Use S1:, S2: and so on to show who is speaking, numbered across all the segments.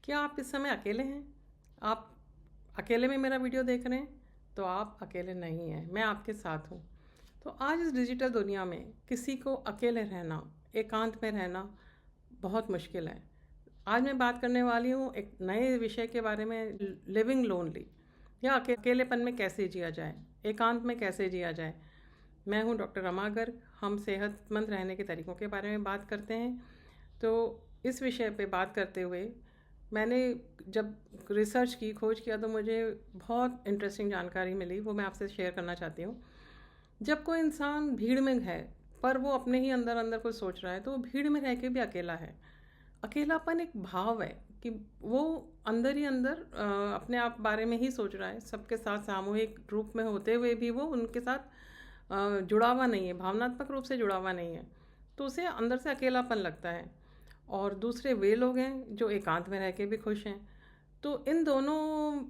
S1: क्या आप इस समय अकेले हैं? आप अकेले में मेरा वीडियो देख रहे हैं? तो आप अकेले नहीं हैं, मैं आपके साथ हूँ। तो आज इस डिजिटल दुनिया में किसी को अकेले रहना, एकांत में रहना बहुत मुश्किल है। आज मैं बात करने वाली हूँ एक नए विषय के बारे में, लिविंग लोनली, या अकेलेपन में कैसे जिया जाए, एकांत में कैसे जिया जाए। मैं हूँ डॉक्टर रमा गर्ग। हम सेहतमंद रहने के तरीकों के बारे में बात करते हैं। तो इस विषय पे बात करते हुए मैंने जब रिसर्च की, खोज किया, तो मुझे बहुत इंटरेस्टिंग जानकारी मिली, वो मैं आपसे शेयर करना चाहती हूँ। जब कोई इंसान भीड़ में है पर वो अपने ही अंदर अंदर कुछ सोच रहा है, तो वो भीड़ में रह के भी अकेला है। अकेलापन एक भाव है कि वो अंदर ही अंदर अपने आप बारे में ही सोच रहा है। सबके साथ सामूहिक रूप में होते हुए भी वो उनके साथ जुड़ा हुआ नहीं है, भावनात्मक रूप से जुड़ा हुआ नहीं है। तो उसे अंदर से अकेलापन लगता है। और दूसरे वे लोग हैं जो एकांत में रह के भी खुश हैं। तो इन दोनों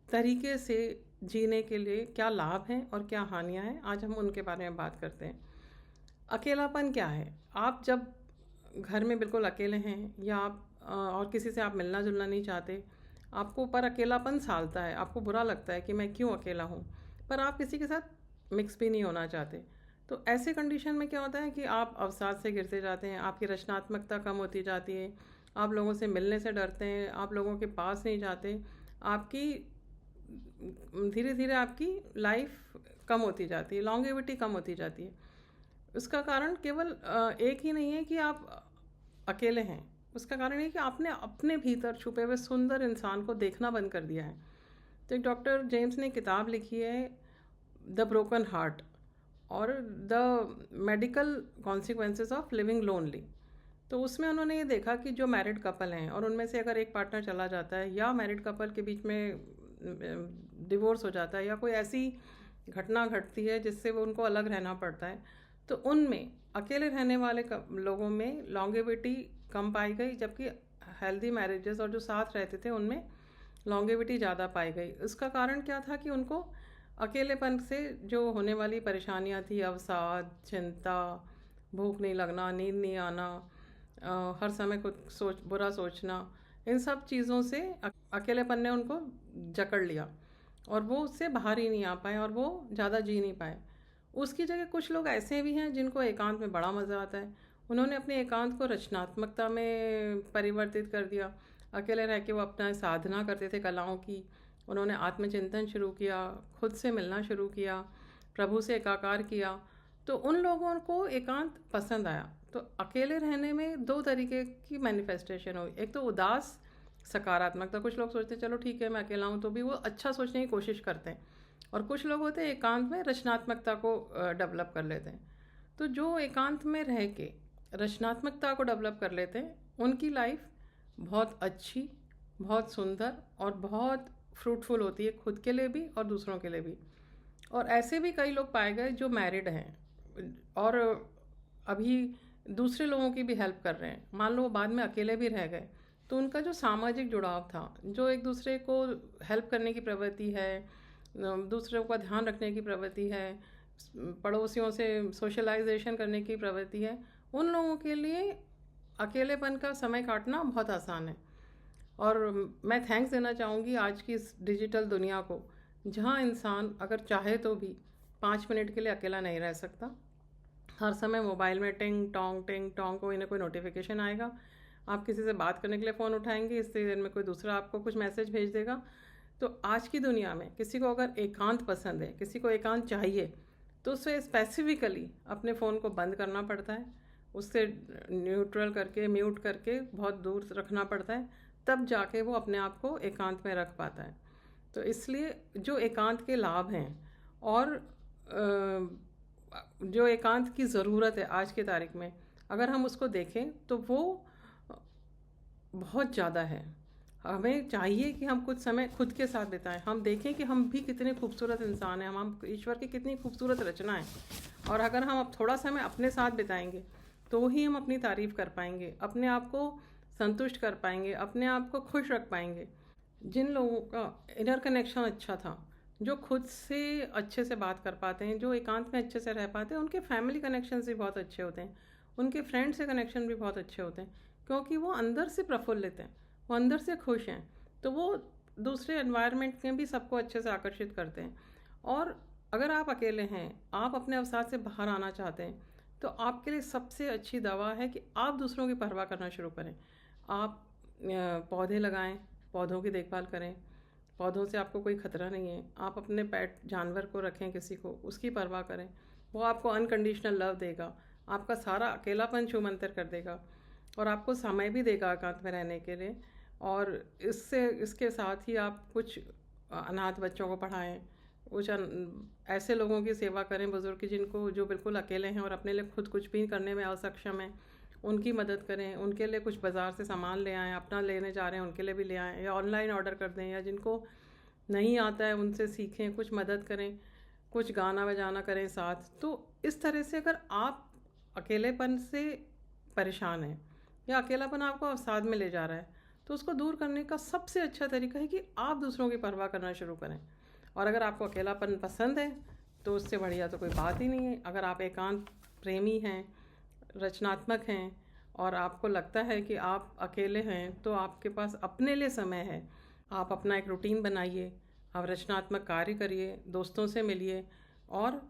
S1: तरीके से जीने के लिए क्या लाभ हैं और क्या हानियां हैं, आज हम उनके बारे में बात करते हैं। अकेलापन क्या है? आप जब घर में बिल्कुल अकेले हैं, या आप और किसी से आप मिलना जुलना नहीं चाहते, आपको पर अकेलापन सालता है, आपको बुरा लगता है कि मैं क्यों अकेला हूँ, पर आप किसी के साथ मिक्स भी नहीं होना चाहते। तो ऐसे कंडीशन में क्या होता है कि आप अवसाद से गिरते जाते हैं, आपकी रचनात्मकता कम होती जाती है, आप लोगों से मिलने से डरते हैं, आप लोगों के पास नहीं जाते, आपकी धीरे धीरे आपकी लाइफ कम होती जाती है, लॉन्गेविटी कम होती जाती है। उसका कारण केवल एक ही नहीं है कि आप अकेले हैं। उसका कारण ये कि आपने अपने भीतर छुपे हुए सुंदर इंसान को देखना बंद कर दिया है। तो एक डॉक्टर जेम्स ने किताब लिखी है, द ब्रोकन हार्ट, और the medical consequences of living lonely. तो उसमें उन्होंने ये देखा कि जो मैरिड कपल हैं और उनमें से अगर एक पार्टनर चला जाता है, या मैरिड कपल के बीच में डिवोर्स हो जाता है, या कोई ऐसी घटना घटती है जिससे वो उनको अलग रहना पड़ता है, तो उनमें अकेले रहने वाले लोगों में लॉन्गेविटी कम पाई गई, जबकि हेल्दी मैरिजेस और जो साथ रहते थे उनमें लॉन्गेविटी ज़्यादा पाई गई। उसका कारण क्या था कि उनको अकेलेपन से जो होने वाली परेशानियां थी, अवसाद, चिंता, भूख नहीं लगना, नींद नहीं आना, हर समय कुछ बुरा सोचना, इन सब चीज़ों से अकेलेपन ने उनको जकड़ लिया और वो उससे बाहर ही नहीं आ पाए और वो ज़्यादा जी नहीं पाए। उसकी जगह कुछ लोग ऐसे भी हैं जिनको एकांत में बड़ा मज़ा आता है। उन्होंने अपने एकांत को रचनात्मकता में परिवर्तित कर दिया। अकेले रह के वो अपना साधना करते थे कलाओं की, उन्होंने आत्मचिंतन शुरू किया, खुद से मिलना शुरू किया, प्रभु से एकाकार किया। तो उन लोगों को एकांत पसंद आया। तो अकेले रहने में दो तरीके की मैनिफेस्टेशन हुई। एक तो उदास सकारात्मकता, कुछ लोग सोचते हैं चलो ठीक है मैं अकेला हूँ, तो भी वो अच्छा सोचने की कोशिश करते हैं। और कुछ लोग होते हैं एकांत में रचनात्मकता को डेवलप कर लेते हैं। तो जो एकांत में रह के रचनात्मकता को डेवलप कर लेते हैं, उनकी लाइफ बहुत अच्छी, बहुत सुंदर और बहुत फ्रूटफुल होती है, खुद के लिए भी और दूसरों के लिए भी। और ऐसे भी कई लोग पाए गए जो मैरिड हैं और अभी दूसरे लोगों की भी हेल्प कर रहे हैं। मान लो वो बाद में अकेले भी रह गए, तो उनका जो सामाजिक जुड़ाव था, जो एक दूसरे को हेल्प करने की प्रवृत्ति है, दूसरों का ध्यान रखने की प्रवृत्ति है, पड़ोसियों से सोशलाइजेशन करने की प्रवृत्ति है, उन लोगों के लिए अकेलेपन का समय काटना बहुत आसान है। और मैं थैंक्स देना चाहूँगी आज की इस डिजिटल दुनिया को, जहाँ इंसान अगर चाहे तो भी 5 मिनट के लिए अकेला नहीं रह सकता। हर समय मोबाइल में टिंग टोंग कोई ना कोई नोटिफिकेशन आएगा, आप किसी से बात करने के लिए फ़ोन उठाएंगे, इससे देर में कोई दूसरा आपको कुछ मैसेज भेज देगा। तो आज की दुनिया में किसी को अगर एकांत पसंद है, किसी को एकांत चाहिए, तो उसे स्पेसिफिकली अपने फ़ोन को बंद करना पड़ता है, उससे न्यूट्रल करके, म्यूट करके बहुत दूर रखना पड़ता है, तब जाके वो अपने आप को एकांत में रख पाता है। तो इसलिए जो एकांत के लाभ हैं और जो एकांत की ज़रूरत है आज की तारीख में, अगर हम उसको देखें तो वो बहुत ज़्यादा है। हमें चाहिए कि हम कुछ समय खुद के साथ बिताएं, हम देखें कि हम भी कितने खूबसूरत इंसान हैं, हम ईश्वर की कितनी खूबसूरत रचना है। और अगर हम अब थोड़ा समय अपने साथ बिताएंगे तो ही हम अपनी तारीफ़ कर पाएंगे, अपने आप को संतुष्ट कर पाएंगे, अपने आप को खुश रख पाएंगे। जिन लोगों का इनर कनेक्शन अच्छा था, जो खुद से अच्छे से बात कर पाते हैं, जो एकांत में अच्छे से रह पाते हैं, उनके फैमिली कनेक्शंस भी बहुत अच्छे होते हैं, उनके फ्रेंड से कनेक्शन भी बहुत अच्छे होते हैं, क्योंकि वो अंदर से प्रफुल्लित हैं, वो अंदर से खुश हैं, तो वो दूसरे एनवायरनमेंट में भी सबको अच्छे से आकर्षित करते हैं। और अगर आप अकेले हैं, आप अपने अवसाद से बाहर आना चाहते हैं, तो आपके लिए सबसे अच्छी दवा है कि आप दूसरों की परवाह करना शुरू करें। आप पौधे लगाएं, पौधों की देखभाल करें, पौधों से आपको कोई ख़तरा नहीं है। आप अपने पेट जानवर को रखें, किसी को, उसकी परवाह करें, वो आपको अनकंडीशनल लव देगा, आपका सारा अकेलापन छूमंतर कर देगा और आपको समय भी देगा एकांत में रहने के लिए। और इसके साथ ही आप कुछ अनाथ बच्चों को पढ़ाएं, कुछ ऐसे लोगों की सेवा करें, बुज़ुर्ग जिनको जो बिल्कुल अकेले हैं और अपने लिए खुद कुछ भी करने में असक्षम हैं, उनकी मदद करें। उनके लिए कुछ बाज़ार से सामान ले आएँ, अपना लेने जा रहे हैं उनके लिए भी ले आएँ, या ऑनलाइन ऑर्डर कर दें, या जिनको नहीं आता है उनसे सीखें, कुछ मदद करें, कुछ गाना बजाना करें साथ। तो इस तरह से अगर आप अकेलेपन से परेशान हैं या अकेलापन आपको अवसाद में ले जा रहा है, तो उसको दूर करने का सबसे अच्छा तरीका है कि आप दूसरों की परवाह करना शुरू करें। और अगर आपको अकेलापन पसंद है तो उससे बढ़िया तो कोई बात ही नहीं है। अगर आप एकांत प्रेमी हैं, रचनात्मक हैं और आपको लगता है कि आप अकेले हैं, तो आपके पास अपने लिए समय है। आप अपना एक रूटीन बनाइए, आप रचनात्मक कार्य करिए, दोस्तों से मिलिए और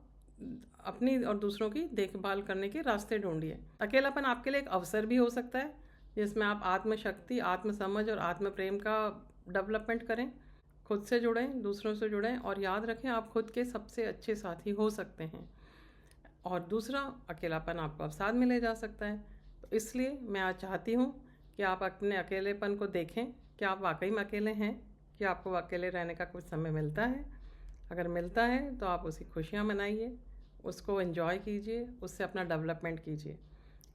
S1: अपनी और दूसरों की देखभाल करने के रास्ते ढूंढिए। अकेलापन आपके लिए एक अवसर भी हो सकता है जिसमें आप आत्मशक्ति, आत्मसमझ और आत्म प्रेम का डेवलपमेंट करें, खुद से जुड़ें, दूसरों से जुड़ें और याद रखें आप खुद के सबसे अच्छे साथी हो सकते हैं। और दूसरा, अकेलापन आपको अवसाद में ले जा सकता है। तो इसलिए मैं आज चाहती हूँ कि आप अपने अकेलेपन को देखें कि आप वाकई में अकेले हैं, कि आपको अकेले रहने का कुछ समय मिलता है। अगर मिलता है तो आप उसकी खुशियाँ मनाइए, उसको एंजॉय कीजिए, उससे अपना डेवलपमेंट कीजिए।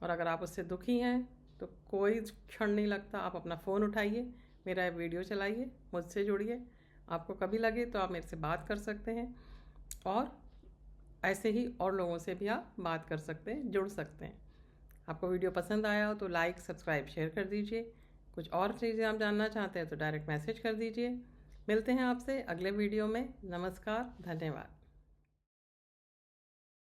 S1: और अगर आप उससे दुखी हैं तो कोई क्षण नहीं लगता, आप अपना फ़ोन उठाइए, मेरा वीडियो चलाइए, मुझसे जुड़िए। आपको कभी लगे तो आप मेरे से बात कर सकते हैं और ऐसे ही और लोगों से भी आप बात कर सकते हैं, जुड़ सकते हैं। आपको वीडियो पसंद आया हो तो लाइक, सब्सक्राइब, शेयर कर दीजिए। कुछ और चीज़ें आप जानना चाहते हैं तो डायरेक्ट मैसेज कर दीजिए। मिलते हैं आपसे अगले वीडियो में। नमस्कार, धन्यवाद।